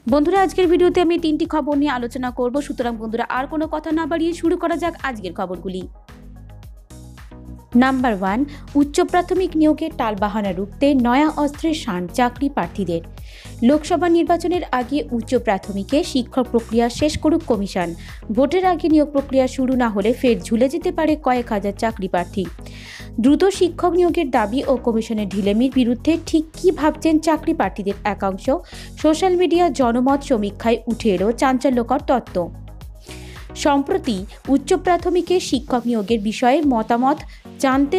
বন্ধুরা, আজকের ভিডিওতে আমি তিনটি খবর নিয়ে আলোচনা করব। সুতরাং বন্ধুরা, আর কোনো কথা না বাড়িয়ে শুরু করা যাক আজকের খবরগুলি। নাম্বার 1, উচ্চ প্রাথমিক নিয়োগের টালবাহানা রুখতে নয়া অস্ত্রের শান চাকরি প্রার্থীদের। লোকসভা নির্বাচনের আগে উচ্চ প্রাথমিকে শিক্ষক প্রক্রিয়া শেষ করুক কমিশন। ভোটের আগে নিয়োগ প্রক্রিয়া শুরু না হলে ফের ঝুলে যেতে পারে কয়েক হাজার চাকরি প্রার্থী। দ্রুত শিক্ষক নিয়োগের দাবি ও কমিশনের ঢিলেমির বিরুদ্ধে ঠিক কী ভাবছেন চাকরি প্রার্থীদের একাংশ? সোশ্যাল মিডিয়া জনমত সমীক্ষায় উঠে এলো চাঞ্চল্যকর তথ্য। সম্প্রতি উচ্চ প্রাথমিকে শিক্ষক নিয়োগের বিষয়ে মতামত জানতে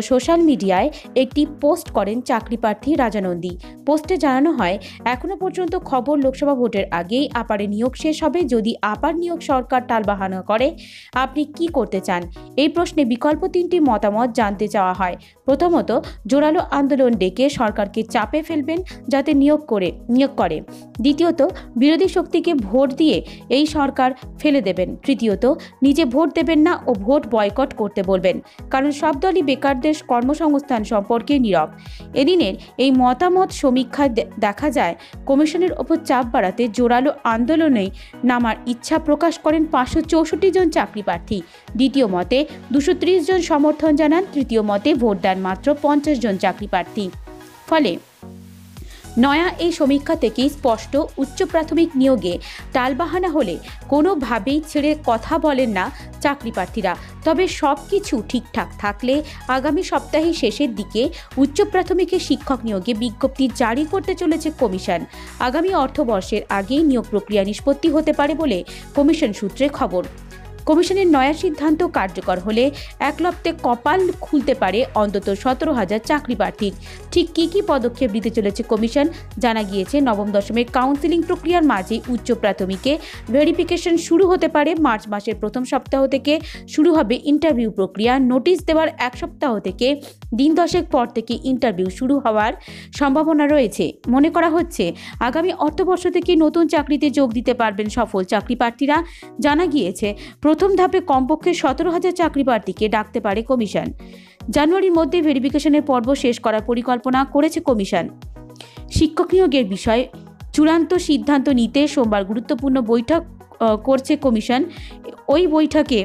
সোশ্যাল মিডিয়ায় একটি পোস্ট করেন চাকরি প্রার্থী রাজা নন্দী। পোস্টে জানানো হয়, এখনো পর্যন্ত খবর লোকসভা ভোটের আগেই আপারে নিয়োগ শেষ হবে। যদি আপার নিয়োগ সরকার টালবাহানা করে, আপনি কি করতে চান? এই প্রশ্নে বিকল্প তিনটি মতামত জানতে চাওয়া হয়। প্রথমত, জোরালো আন্দোলন ডেকে সরকারকে চাপে ফেলবেন যাতে নিয়োগ করে। দ্বিতীয়ত, বিরোধী শক্তিকে ভোট দিয়ে এই সরকার ফেলে দেবেন। তৃতীয়ত, নিজে ভোট দেবেন না ও ভোট বয়কট করতে বলবেন, কারণ সব দলই বেকারদের কর্মসংস্থান সম্পর্কে নীরব। এদিনের এই মতামত সমীক্ষায় দেখা যায়, কমিশনের ওপর চাপ বাড়াতে জোরালো আন্দোলনে নামার ইচ্ছা প্রকাশ করেন 564 জন চাকরি প্রার্থী। দ্বিতীয় মতে 230 জন সমর্থন জানান। তৃতীয় মতে ভোট দেন মাত্র 50 জন চাকরি প্রার্থী। ফলে নয়া এই সমীক্ষা থেকেই স্পষ্ট, উচ্চ প্রাথমিক নিয়োগে টালবাহানা হলে কোনোভাবেই ছেড়ে কথা বলেন না চাকরি প্রার্থীরা। তবে সব কিছু ঠিকঠাক থাকলে আগামী সপ্তাহের শেষের দিকে উচ্চ প্রাথমিকে শিক্ষক নিয়োগে বিজ্ঞপ্তি জারি করতে চলেছে কমিশন। আগামী অর্থবর্ষের আগেই নিয়োগ প্রক্রিয়া নিষ্পত্তি হতে পারে বলে কমিশন সূত্রে খবর। কমিশনের নয়া সিদ্ধান্ত কার্যকর হলে একলপ্তে কপাল খুলতে পারে অন্তত 17,000 চাকরি প্রার্থীর। ঠিক কী পদক্ষেপ নিতে চলেছে কমিশন? জানা গিয়েছে, নবম দশমের কাউন্সেলিং প্রক্রিয়ার মাঝে উচ্চ প্রাথমিকে ভেরিফিকেশন শুরু হতে পারে। মার্চ মাসের প্রথম সপ্তাহ থেকে শুরু হবে ইন্টারভিউ প্রক্রিয়া। নোটিশ দেওয়ার এক সপ্তাহ থেকে দিন দশেক পর থেকে ইন্টারভিউ শুরু হওয়ার সম্ভাবনা রয়েছে। মনে করা হচ্ছে, আগামী অর্থবর্ষ থেকে নতুন চাকরিতে যোগ দিতে পারবেন সফল চাকরি প্রার্থীরা। জানা গিয়েছে, প্রথম ধাপে কমপক্ষে 17,000 চাকরি প্রার্থীকে ডাকতে পারে কমিশন। জানুয়ারির মধ্যে ভেরিফিকেশনের পর্ব শেষ করার পরিকল্পনা করেছে কমিশন। শিক্ষক নিয়োগের বিষয়ে চূড়ান্ত সিদ্ধান্ত নিতে সোমবার গুরুত্বপূর্ণ বৈঠক করছে কমিশন। ওই বৈঠকে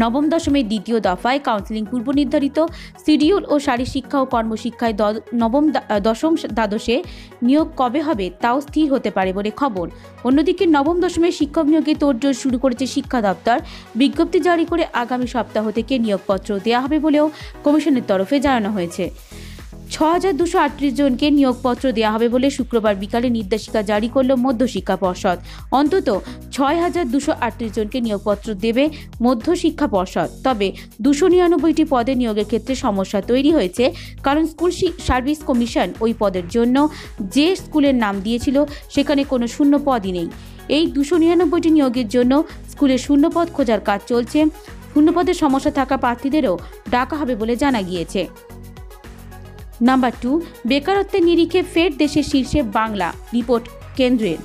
নবম দশমের দ্বিতীয় দফায় কাউন্সেলিং পূর্ব নির্ধারিত শিডিউল ও শারীরশিক্ষা ও কর্মশিক্ষায় নবম দশম দ্বাদশে নিয়োগ কবে হবে তাও স্থির হতে পারে বলে খবর। অন্যদিকে নবম দশমের শিক্ষক নিয়োগে তোড়জোড় শুরু করেছে শিক্ষা দপ্তর। বিজ্ঞপ্তি জারি করে আগামী সপ্তাহ থেকে নিয়োগপত্র দেওয়া হবে বলেও কমিশনের তরফে জানানো হয়েছে। 6,238 জনকে নিয়োগপত্র দেওয়া হবে বলে শুক্রবার বিকালে নির্দেশিকা জারি করল মধ্যশিক্ষা পর্ষদ। অন্তত 6,238 জনকে নিয়োগপত্র দেবে মধ্যশিক্ষা পর্ষদ। তবে 299টি পদে নিয়োগের ক্ষেত্রে সমস্যা তৈরি হয়েছে, কারণ স্কুল সার্ভিস কমিশন ওই পদের জন্য যে স্কুলের নাম দিয়েছিল সেখানে কোনো শূন্য পদই নেই। এই 299টি নিয়োগের জন্য স্কুলে শূন্যপদ খোঁজার কাজ চলছে। শূন্যপদের সমস্যা থাকা প্রার্থীদেরও ডাকা হবে বলে জানা গিয়েছে। নাম্বার 2, বেকারত্বের নিরিখে ফের দেশের শীর্ষে বাংলা। রিপোর্ট কেন্দ্রের।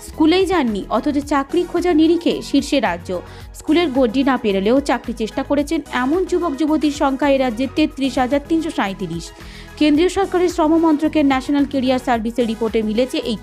স্কুলেই যাননি অথচ চাকরি খোঁজার নিরিখে শীর্ষে রাজ্য। স্কুলের গণ্ডি না পেরোলেও চাকরি চেষ্টা করেছেন এমন যুবক যুবতীর সংখ্যা এ রাজ্যে 33,337। কেন্দ্রীয় সরকারের শ্রম মন্ত্রকের ন্যাশনাল কেরিয়ার সার্ভিসের রিপোর্টে মিলেছে এই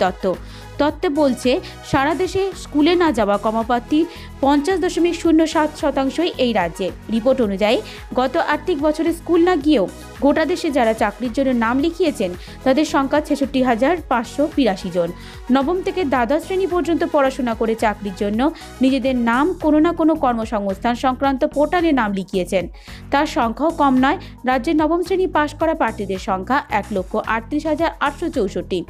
তথ্যে বলছে, সারা দেশে স্কুলে না যাওয়া কর্মপ্রার্থী 50.07% এই রাজ্যে। রিপোর্ট অনুযায়ী গত আর্থিক বছরে স্কুল না গিয়েও গোটা দেশে যারা চাকরির জন্য নাম লিখিয়েছেন তাদের সংখ্যা 66,582 জন। নবম থেকে দ্বাদশ শ্রেণী পর্যন্ত পড়াশোনা করে চাকরির জন্য নিজেদের নাম কোনো না কোনো কর্মসংস্থান সংক্রান্ত পোর্টালে নাম লিখিয়েছেন তার সংখ্যাও কম নয়। রাজ্যের নবম শ্রেণী পাশ করা প্রার্থীদের সংখ্যা 1,38,864।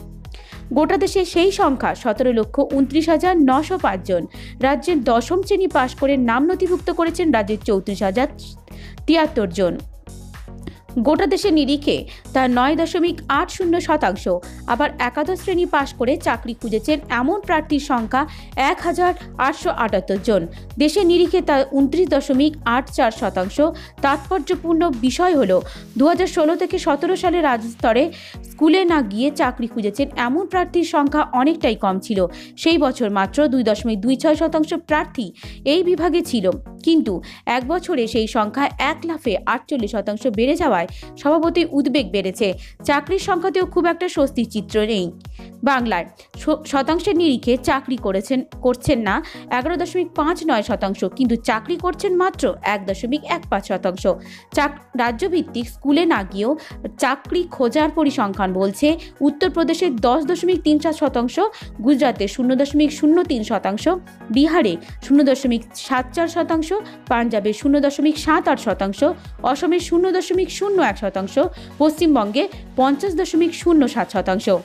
গোটা দেশে সেই সংখ্যা 17,29,905 জন। রাজ্যের দশম শ্রেণী পাশ করে নাম নথিভুক্ত করেছেন রাজ্যের 34,073 জন। গোটা দেশের নিরিখে তার 9.80%। আবার একাদশ শ্রেণী পাশ করে চাকরি খুঁজেছেন এমন প্রার্থীর সংখ্যা 1,878 জন। দেশের নিরিখে তার 29.84%। তাৎপর্যপূর্ণ বিষয় হল, 2016 থেকে 17 সালে রাজ্য স্তরে স্কুলে না গিয়ে চাকরি খুঁজেছেন এমন প্রার্থীর সংখ্যা অনেকটাই কম ছিল। সেই বছর মাত্র 2.26% প্রার্থী এই বিভাগে ছিল, কিন্তু এক বছরে সেই সংখ্যা 1 লাফে 48% বেড়ে যাওয়ায় স্বভাবতই উদ্বেগ বেড়েছে। চাকরির সংখ্যাতেও খুব একটা স্বস্তির চিত্র নেই। বাংলায় শতাংশের নিরিখে চাকরি করছেন না 11.59%, কিন্তু চাকরি করছেন মাত্র 1.15%। রাজ্যভিত্তিক স্কুলে না গিয়েও চাকরি খোঁজার পরিসংখ্যান বলছে উত্তরপ্রদেশে 10.37%, গুজরাটে 0.03%, বিহারে 0.74%, পাঞ্জাবে 0.78%, অসমে 0.01%, পশ্চিমবঙ্গে 50.07%।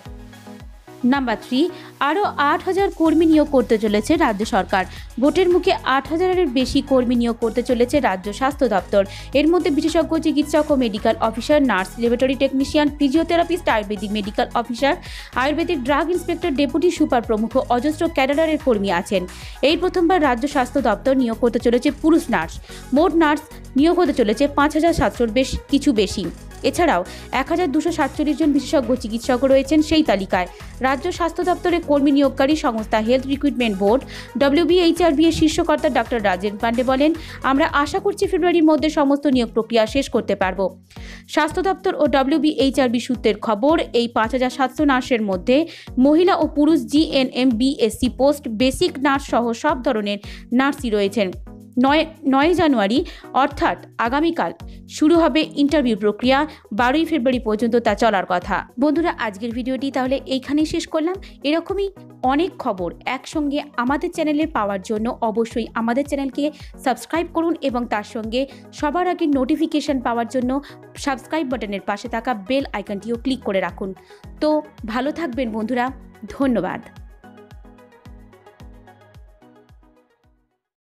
নাম্বার 3, আরও 8,000 কর্মী নিয়োগ করতে চলেছে রাজ্য সরকার। ভোটের মুখে 8,000-এর বেশি কর্মী নিয়োগ করতে চলেছে রাজ্য স্বাস্থ্য দপ্তর। এর মধ্যে বিশেষজ্ঞ চিকিৎসক ও medical officer, nurse, laboratory technician, physiotherapist, Ayurvedic medical officer, Ayurvedic drug inspector, deputy super প্রমুখ অজস্র ক্যাডারের কর্মী আছেন। এই প্রথমবার রাজ্য স্বাস্থ্য দপ্তর নিয়োগ করতে চলেছে পুরুষ নার্স। মোট নার্স নিয়োগ হতে চলেছে 5,700-র কিছু বেশি। এছাড়াও 1,247 জন বিশেষজ্ঞ চিকিৎসক রয়েছেন সেই তালিকায়। রাজ্য স্বাস্থ্য দপ্তরের কর্মী নিয়োগকারী সংস্থা হেলথ রিক্রুটমেন্ট বোর্ড WBHRB এর শীর্ষকর্তা ডক্টর রাজেন পান্ডে বলেন, আমরা আশা করছি ফেব্রুয়ারির মধ্যে সমস্ত নিয়োগ প্রক্রিয়া শেষ করতে পারব। স্বাস্থ্য দপ্তর ও WBHRB সূত্রের খবর, এই 5,700 নার্সের মধ্যে মহিলা ও পুরুষ GNM BSc post basic nurse সহ সব ধরনের নার্সই রয়েছেন। 9 জানুয়ারি অর্থাৎ আগামীকাল শুরু হবে ইন্টারভিউ প্রক্রিয়া। 12ই ফেব্রুয়ারি পর্যন্ত তা চলার কথা। বন্ধুরা, আজকের ভিডিওটি তাহলে এইখানেই শেষ করলাম। এরকমই অনেক খবর একসঙ্গে আমাদের চ্যানেলে পাওয়ার জন্য অবশ্যই আমাদের চ্যানেলকে সাবস্ক্রাইব করুন এবং তার সঙ্গে সবার আগে নোটিফিকেশন পাওয়ার জন্য সাবস্ক্রাইব বাটনের পাশে থাকা বেল আইকনটিও ক্লিক করে রাখুন। তো ভালো থাকবেন বন্ধুরা, ধন্যবাদ।